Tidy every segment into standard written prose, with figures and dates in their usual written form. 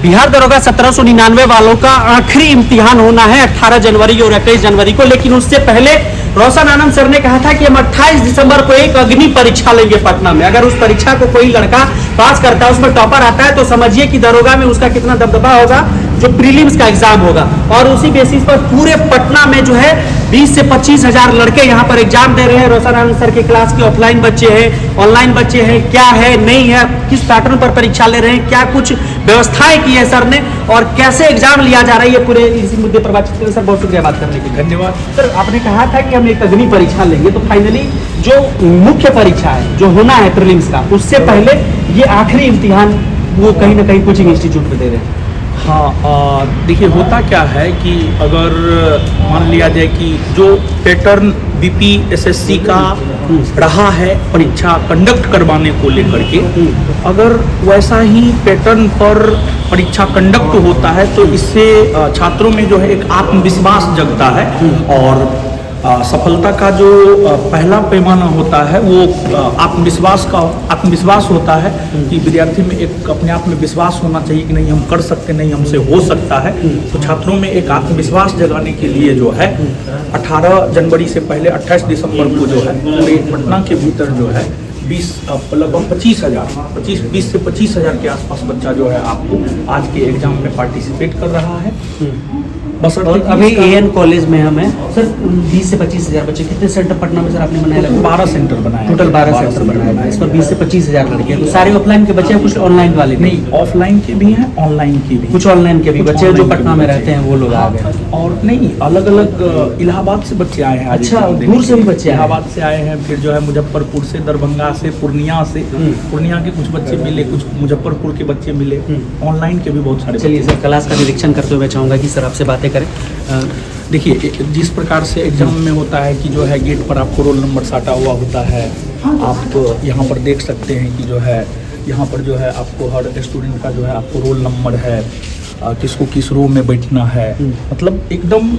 बिहार दरोगा 1799 वालों का आखिरी इम्तिहान होना है 18 जनवरी और 21 जनवरी को, लेकिन उससे पहले रोशन आनंद सर ने कहा था कि हम 28 दिसंबर को एक अग्नि परीक्षा लेंगे पटना में। अगर उस परीक्षा को कोई लड़का पास करता है, उसमें टॉपर आता है, तो समझिए कि दरोगा में उसका कितना दबदबा होगा, जो प्रीलिम्स का एग्जाम होगा। और उसी बेसिस पर पूरे पटना में जो है 20 से 25 हजार लड़के यहाँ पर एग्जाम दे रहे हैं। रोशन आनंद सर के क्लास के ऑफलाइन बच्चे हैं, ऑनलाइन बच्चे हैं, क्या है नहीं है, किस पैटर्न पर परीक्षा ले रहे हैं, क्या कुछ व्यवस्थाएं की है सर ने, और कैसे एग्जाम लिया जा रहा है, ये पूरे इसी मुद्दे पर बातचीत करें। सर बहुत शुक्रिया बात करने के लिए। धन्यवाद। सर आपने कहा था कि हम एक अग्नि परीक्षा लेंगे, तो फाइनली जो मुख्य परीक्षा है जो होना है प्रीलिम्स का, उससे पहले ये आखिरी इम्तिहान वो कहीं ना कहीं कोचिंग इंस्टीट्यूट में दे रहे हैं। हाँ, देखिए होता क्या है कि अगर मान लिया जाए कि जो पैटर्न बीपीएसएससी का रहा है परीक्षा कंडक्ट करवाने को लेकर के, अगर वैसा ही पैटर्न पर परीक्षा कंडक्ट होता है तो इससे छात्रों में जो है एक आत्मविश्वास जगता है, और सफलता का जो पहला पैमाना होता है वो आत्मविश्वास होता है कि विद्यार्थी में एक अपने आप में विश्वास होना चाहिए कि नहीं हम कर सकते, नहीं हमसे हो सकता है। तो छात्रों में एक आत्मविश्वास जगाने के लिए जो है 18 जनवरी से पहले 28 दिसंबर को जो है पूरे पटना के भीतर जो है 20 से 25 हजार के आसपास बच्चा जो है आपको आज के एग्जाम में पार्टिसिपेट कर रहा है। बस अभी एएन कॉलेज में हमें सर 20 से 25 हजार बच्चे, कितने सेंटर पटना में सर आपने बनाया? 12 सेंटर बनाए, टोटल 12 सेंटर बनाया है। इस पर 20 से 25 हजार लड़के हैं। तो सारे ऑफलाइन के बच्चे हैं, कुछ ऑनलाइन वाले नहीं, ऑफलाइन के भी हैं, ऑनलाइन के भी, कुछ ऑनलाइन के भी बच्चे जो पटना में रहते हैं वो लोग आ गए। और नहीं, अलग अलग इलाहाबाद से बच्चे आए हैं। अच्छा, दूर से भी बच्चे इलाहाबाद से आए हैं, फिर जो है मुजफ्फरपुर से, दरभंगा से, पूर्णिया से, पूर्णिया के कुछ बच्चे मिले, कुछ मुजफ्फरपुर के बच्चे मिले, ऑनलाइन के भी बहुत सारे। चलिए सर, क्लास का निरीक्षण करते हुए चाहूँगा कि सर आपसे बातें करें। देखिए, जिस प्रकार से एग्जाम में होता है कि जो है गेट पर आपको रोल नंबर साटा हुआ होता है, आप यहाँ पर देख सकते हैं कि जो है यहाँ पर जो है आपको हर स्टूडेंट का जो है आपको रोल नंबर है, किसको किस रो में बैठना है, मतलब एकदम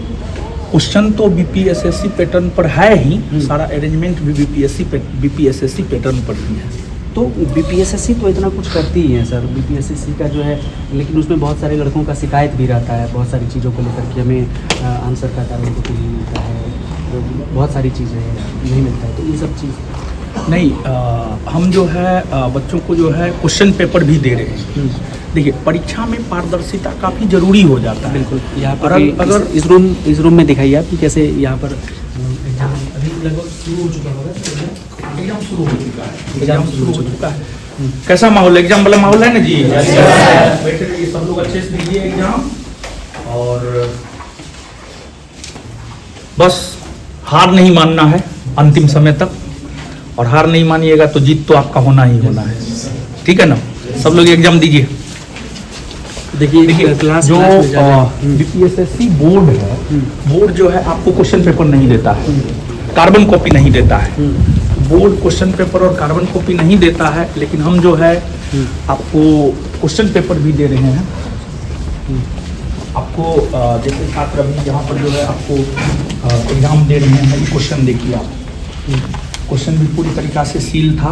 क्वेश्चन तो बीपीएसएससी पैटर्न पर है ही, सारा अरेंजमेंट भी बीपीएसएससी पैटर्न पर ही है। तो बीपीएसएससी तो इतना कुछ करती ही है सर, बीपीएसएससी का जो है, लेकिन उसमें बहुत सारे लड़कों का शिकायत भी रहता है बहुत सारी चीज़ों को लेकर के, हमें आंसर का कारण को नहीं मिलता है, तो बहुत सारी चीज़ें नहीं मिलता है। तो ये सब चीज़ नहीं, हम जो है बच्चों को जो है क्वेश्चन पेपर भी दे रहे हैं। देखिए, परीक्षा में पारदर्शिता काफ़ी जरूरी हो जाता है। बिल्कुल। यहाँ पर अगर इस रूम में दिखाइए आप कि कैसे यहाँ पर एग्जाम अभी लगभग शुरू हो चुका होगा। एग्जाम शुरू हो चुका है। कैसा माहौल है? एग्जाम वाला माहौल है ना जी? बैठे रहिए, सब लोग अच्छे से दीजिए एग्जाम, और बस हार नहीं मानना है अंतिम समय तक, और हार नहीं मानिएगा तो जीत तो आपका होना ही होना है। ठीक है ना? सब लोग एग्जाम दीजिए। देखिए, जो बीपीएसएससी बोर्ड है, बोर्ड जो है आपको क्वेश्चन पेपर नहीं देता है, कार्बन कॉपी नहीं देता है। बोर्ड क्वेश्चन पेपर और कार्बन कॉपी नहीं देता है, लेकिन हम जो है आपको क्वेश्चन पेपर भी दे रहे हैं। आपको जैसे छात्र अभी यहाँ पर जो है आपको एग्जाम दे रहे हैं, क्वेश्चन देखिए आप, क्वेश्चन भी पूरी तरीक़ा से सील था।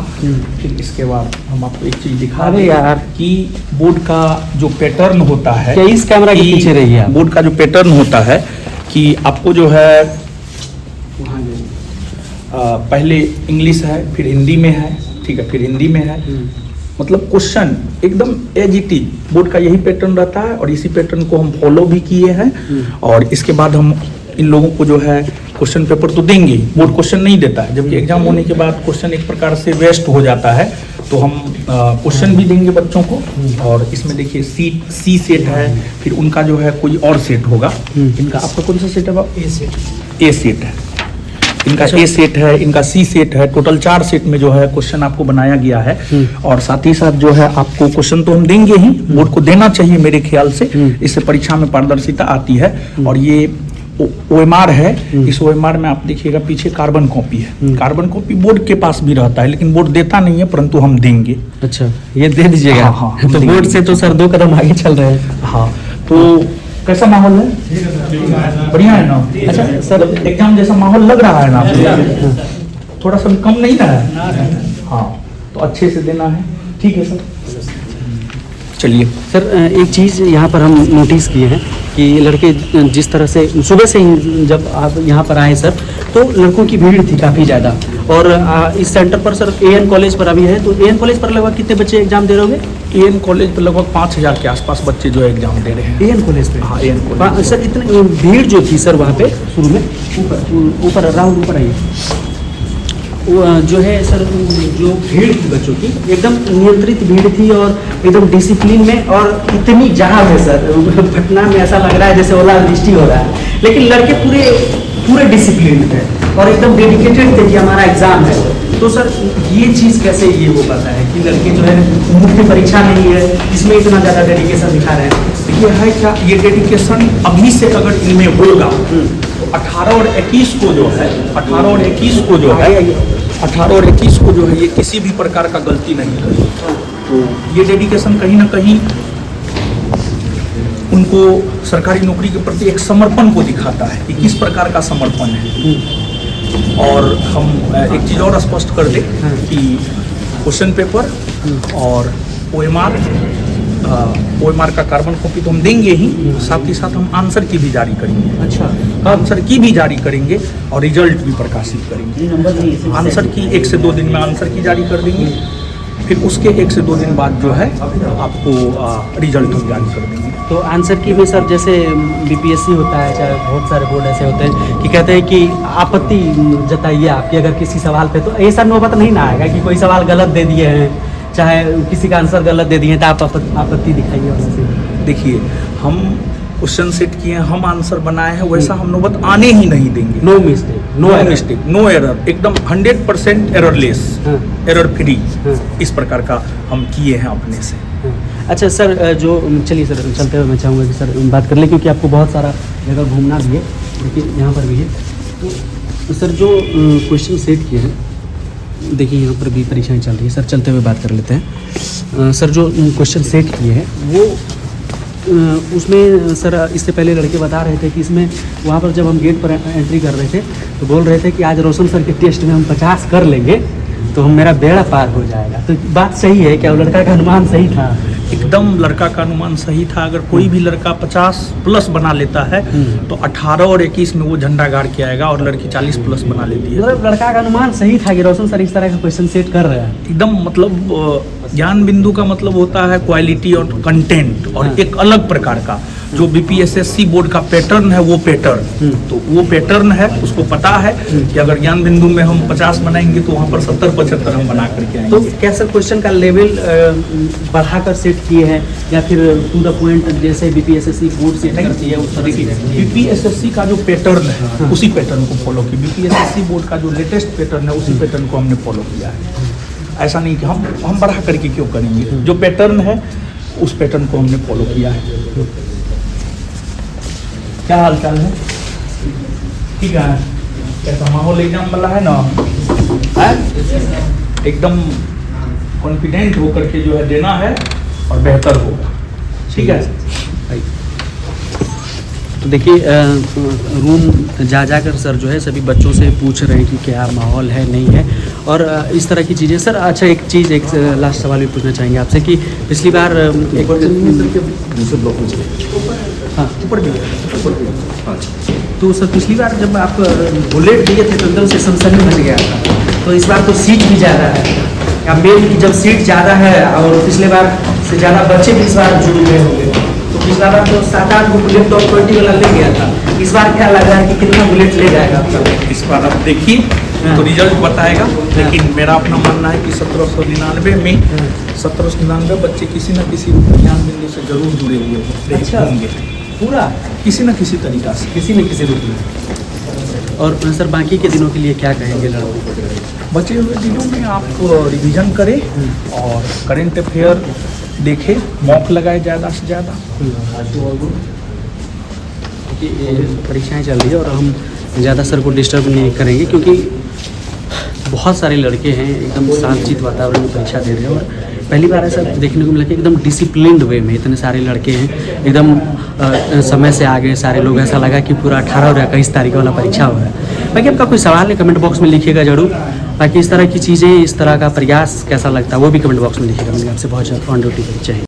फिर इसके बाद हम आपको एक चीज़ दिखा रहे यार कि बोर्ड का जो पैटर्न होता है, क्या इस कैमरा के पीछे रहिए आप, बोर्ड का जो पैटर्न होता है कि आपको जो है पहले इंग्लिश है, फिर हिंदी में है, ठीक है, फिर हिंदी में है, मतलब क्वेश्चन एकदम एज इट इज बोर्ड का यही पैटर्न रहता है, और इसी पैटर्न को हम फॉलो भी किए हैं। और इसके बाद हम इन लोगों को जो है क्वेश्चन पेपर तो देंगे, बोर्ड क्वेश्चन नहीं देता है, जबकि एग्जाम होने के बाद क्वेश्चन एक प्रकार से वेस्ट हो जाता है, तो हम क्वेश्चन भी देंगे बच्चों को। और इसमें देखिए सी सेट है, फिर उनका जो है कोई और सेट होगा। इनका आपका कौन सा सेट है? ए सेट है इनका। ए सेट है, इनका सी सेट है। टोटल 4 सेट में जो है क्वेश्चन आपको बनाया गया है, और साथ ही साथ जो है आपको क्वेश्चन तो हम देंगे ही, बोर्ड को देना चाहिए मेरे ख्याल से, इससे परीक्षा में पारदर्शिता आती है। और ये OMR है, इस OMR में आप देखिएगा पीछे कार्बन कॉपी है। कार्बन कॉपी बोर्ड के पास भी रहता है, लेकिन बोर्ड देता नहीं है, परंतु हम देंगे। अच्छा, ये दे दीजिएगा। हाँ, तो बोर्ड से तो सर 2 कदम आगे चल रहे हैं। हाँ, तो कैसा माहौल है? बढ़िया है ना? अच्छा सर, एग्जाम जैसा माहौल लग रहा है ना आपको? थोड़ा सा कम नहीं ना है? हाँ, तो अच्छे से देना है। ठीक है सर। चलिए। सर एक चीज़ यहाँ पर हम नोटिस किए हैं कि लड़के जिस तरह से सुबह से ही जब आप यहाँ पर आए सर, तो लड़कों की भीड़ थी काफ़ी ज़्यादा। और इस सेंटर पर सर एएन कॉलेज पर अभी है, तो एएन कॉलेज पर लगभग कितने बच्चे एग्जाम दे रहे होंगे? एएन कॉलेज पर लगभग 5000 के आसपास बच्चे जो है एग्जाम दे रहे हैं। एएन कॉलेज पे? हाँ, एएन कॉलेज। सर इतनी भीड़ जो थी सर वहाँ पे शुरू में, ऊपर राहुल ऊपर आइए, जो है सर जो भीड़ थी बच्चों की एकदम नियंत्रित भीड़ थी और एकदम डिसिप्लिन में, और इतनी जहाज है सर पटना में ऐसा लग रहा है जैसे ओलावृष्टि हो रहा है, लेकिन लड़के पूरे डिसिप्लिन थे और एकदम डेडिकेटेड थे कि हमारा एग्जाम है। तो सर ये चीज़ कैसे ये हो पाता है कि लड़के जो है मुख्य परीक्षा नहीं है इसमें इतना ज़्यादा डेडिकेशन दिखा रहे हैं? ये है क्या, ये डेडिकेशन अभी से अगर इनमें होगा तो 18 और 21 को जो है 18 और 21 को जो है 18 और 21 को जो है ये किसी भी प्रकार का गलती नहीं करेगी। तो ये डेडिकेशन कहीं ना कहीं उनको सरकारी नौकरी के प्रति एक समर्पण को दिखाता है कि किस प्रकार का समर्पण है। और हम एक चीज़ और स्पष्ट कर दें कि क्वेश्चन पेपर और OMR का कार्बन कॉपी तो हम देंगे ही, साथ ही साथ हम आंसर की भी जारी करेंगे। अच्छा, आंसर की भी जारी करेंगे और रिजल्ट भी प्रकाशित करेंगे। आंसर की 1 से 2 दिन में आंसर की जारी कर देंगे, फिर उसके 1 से 2 दिन बाद जो है आपको रिजल्ट हम जारी कर देंगे। तो आंसर की में सर जैसे बीपीएससी होता है, चाहे बहुत सारे बोर्ड ऐसे होते हैं कि कहते हैं कि आपत्ति जताइए आपकी अगर किसी सवाल पे, तो ऐसा नौबत नहीं ना आएगा कि कोई सवाल गलत दे दिए हैं, चाहे किसी का आंसर गलत दे दिए तो आप आपत्ति दिखाइए उनसे? देखिए, हम क्वेश्चन सेट किए हैं, हम आंसर बनाए हैं, वैसा हम नौबत आने ही नहीं देंगे। नो मिस्टेक, नो एरर, एकदम 100% एररलेस, हाँ। एरर फ्री, हाँ। इस प्रकार का हम किए हैं अपने से। अच्छा सर, जो चलिए सर चलते हुए मैं चाहूँगा कि सर बात कर लें, क्योंकि आपको बहुत सारा जगह घूमना भी है, लेकिन यहाँ पर भी है। तो सर जो क्वेश्चन सेट किए हैं, देखिए यहाँ पर भी परीक्षाएं चल रही है सर, चलते हुए बात कर लेते हैं। सर जो क्वेश्चन सेट किए हैं वो उसमें सर इससे पहले लड़के बता रहे थे कि इसमें वहाँ पर जब हम गेट पर एंट्री कर रहे थे तो बोल रहे थे कि आज रोशन सर के टेस्ट में हम 50 कर लेंगे तो हम मेरा बेड़ा पार हो जाएगा। तो बात सही है क्या? वो लड़का का अनुमान सही था? एकदम लड़का का अनुमान सही था। अगर कोई भी लड़का 50 प्लस बना लेता है तो 18 और 21 में वो झंडा गाड़ के आएगा और लड़की 40 प्लस बना लेती है। मतलब लड़का का अनुमान सही था कि रोशन सर इस तरह का क्वेश्चन सेट कर रहे हैं। एकदम मतलब ज्ञान बिंदु का मतलब होता है क्वालिटी और कंटेंट, और एक अलग प्रकार का जो बीपीएसएससी बोर्ड का पैटर्न है वो पैटर्न, तो वो पैटर्न है, उसको पता है कि अगर ज्ञान बिंदु में हम 50 बनाएंगे तो वहाँ पर 70-75 हम बना करके आएंगे। तो क्या सर क्वेश्चन का लेवल बढ़ाकर सेट किए हैं या फिर टू द पॉइंट जैसे बीपीएसएससी बोर्ड सेट करती है उस तरह से? बीपीएसएससी का जो पैटर्न है उसी पैटर्न को फॉलो किया। बीपीएसएससी बोर्ड का जो लेटेस्ट पैटर्न है उसी पैटर्न को हमने फॉलो किया है। ऐसा नहीं कि हम बढ़ा करके क्यों करेंगे, जो पैटर्न है उस पैटर्न को हमने फॉलो किया है। क्या हाल चाल है? ठीक है, कैसा माहौल एग्जाम वाला है ना? है? एकदम कॉन्फिडेंट होकर के जो है देना है और बेहतर होगा। ठीक है। तो देखिए रूम जा कर सर जो है सभी बच्चों से पूछ रहे हैं कि क्या माहौल है नहीं है और इस तरह की चीज़ें। सर अच्छा एक चीज़, एक लास्ट सवाल भी पूछना चाहेंगे आपसे कि पिछली बार एक दूसरे ब्लॉक में हाँ ऊपर भी तो सर पिछली बार जब आप बुलेट दिए थे तो एकदम से सनसनी बन गया था, तो इस बार तो सीट भी ज़्यादा है या मेन की जब सीट ज़्यादा है और पिछले बार से ज़्यादा बच्चे भी इस बार जुड़ गए होंगे, तो पिछला बार तो 7-8 गो बुलेट टॉप 20 वाला ले गया था, इस बार क्या लग रहा है कि कितना बुलेट ले जाएगा आपका? इस बार आप देखिए तो रिजल्ट बताएगा, लेकिन मेरा अपना मानना है कि 1799 में 1799 बच्चे किसी न किसी ज्ञान बिंदु से जरूर जुड़े हुए होंगे, पूरा किसी न किसी तरीका से, किसी न किसी रूप में। और सर बाकी के दिनों के लिए क्या कहेंगे लड़कों को? बचे हुए दिनों में आप रिवीजन करें और करंट अफेयर देखें, मॉक लगाए ज़्यादा से ज़्यादा। परीक्षाएं चल रही है और हम ज़्यादा सर को डिस्टर्ब नहीं करेंगे क्योंकि बहुत सारे लड़के हैं एकदम शांतचित वातावरण में परीक्षा दे रहे हैं और पहली बार ऐसा देखने को मिला कि एकदम डिसिप्लिन्ड वे में इतने सारे लड़के हैं, एकदम समय से आगे सारे लोग। ऐसा लगा कि पूरा 18 और 21 तारीख वाला परीक्षा हो रहा है। बाकी आपका कोई सवाल है कमेंट बॉक्स में लिखिएगा जरूर। बाकी इस तरह की चीज़ें, इस तरह का प्रयास कैसा लगता है वो भी कमेंट बॉक्स में लिखिएगा। मैंने आपसे बहुत ज़्यादा ऑन ड्यूटी चाहिए।